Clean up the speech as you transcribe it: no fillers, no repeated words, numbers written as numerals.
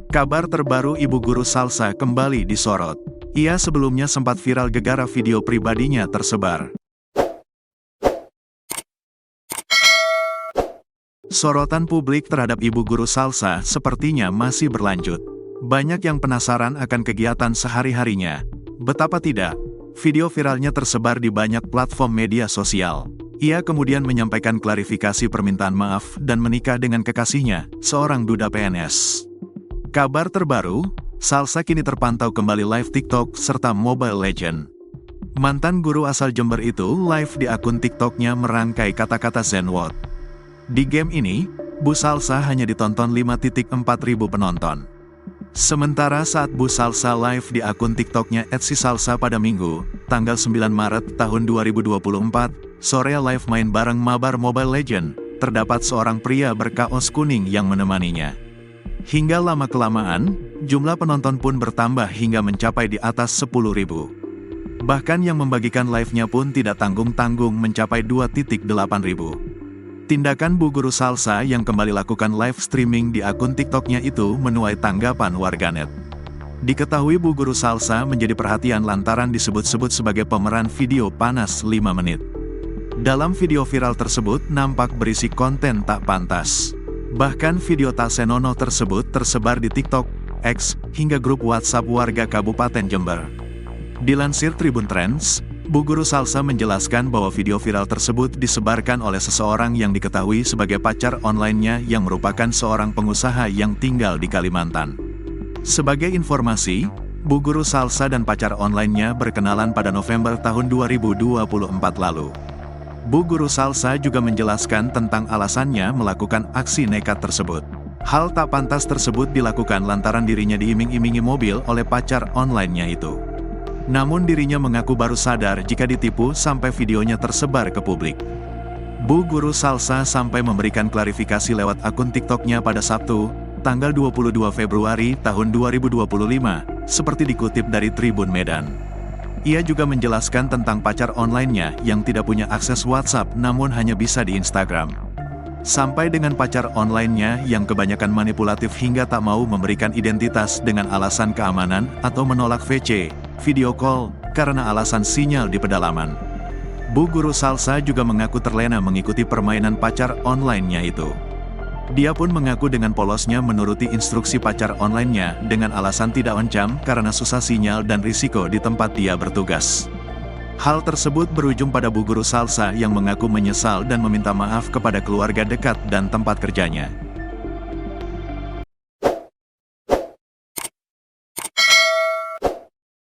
Kabar terbaru ibu guru salsa kembali disorot. Ia sebelumnya sempat viral gegara video pribadinya tersebar. Sorotan publik terhadap ibu guru salsa sepertinya masih berlanjut. Banyak yang penasaran akan kegiatan sehari-harinya. Betapa tidak, video viralnya tersebar di banyak platform media sosial. Ia kemudian menyampaikan klarifikasi permintaan maaf dan menikah dengan kekasihnya, seorang duda PNS. Kabar terbaru, Salsa kini terpantau kembali live TikTok serta Mobile Legends. Mantan guru asal Jember itu live di akun TikToknya merangkai kata-kata Zenword. Di game ini, Bu Salsa hanya ditonton 5.4 ribu penonton. Sementara saat Bu Salsa live di akun TikToknya @sisalsa pada Minggu, tanggal 9 Maret tahun 2024, sore live main bareng mabar Mobile Legends, terdapat seorang pria berkaos kuning yang menemaninya. Hingga lama-kelamaan, jumlah penonton pun bertambah hingga mencapai di atas 10.000. Bahkan yang membagikan live-nya pun tidak tanggung-tanggung mencapai 2.8 ribu. Tindakan Bu Guru Salsa yang kembali lakukan live streaming di akun TikToknya itu menuai tanggapan warganet. Diketahui Bu Guru Salsa menjadi perhatian lantaran disebut-sebut sebagai pemeran video panas 5 menit. Dalam video viral tersebut nampak berisi konten tak pantas. Bahkan video tak senonoh tersebut tersebar di TikTok, X, hingga grup WhatsApp warga Kabupaten Jember. Dilansir Tribun Trends, Bu Guru Salsa menjelaskan bahwa video viral tersebut disebarkan oleh seseorang yang diketahui sebagai pacar online-nya yang merupakan seorang pengusaha yang tinggal di Kalimantan. Sebagai informasi, Bu Guru Salsa dan pacar online-nya berkenalan pada November tahun 2024 lalu. Bu Guru Salsa juga menjelaskan tentang alasannya melakukan aksi nekat tersebut. Hal tak pantas tersebut dilakukan lantaran dirinya diiming-imingi mobil oleh pacar online-nya itu. Namun dirinya mengaku baru sadar jika ditipu sampai videonya tersebar ke publik. Bu Guru Salsa sampai memberikan klarifikasi lewat akun TikToknya pada Sabtu, tanggal 22 Februari tahun 2025, seperti dikutip dari Tribun Medan. Ia juga menjelaskan tentang pacar online-nya yang tidak punya akses WhatsApp namun hanya bisa di Instagram. Sampai dengan pacar online-nya yang kebanyakan manipulatif hingga tak mau memberikan identitas dengan alasan keamanan atau menolak VC, video call, karena alasan sinyal di pedalaman. Bu Guru Salsa juga mengaku terlena mengikuti permainan pacar online-nya itu. Dia pun mengaku dengan polosnya menuruti instruksi pacar online-nya dengan alasan tidak oncam karena susah sinyal dan risiko di tempat dia bertugas. Hal tersebut berujung pada Bu Guru Salsa yang mengaku menyesal dan meminta maaf kepada keluarga dekat dan tempat kerjanya.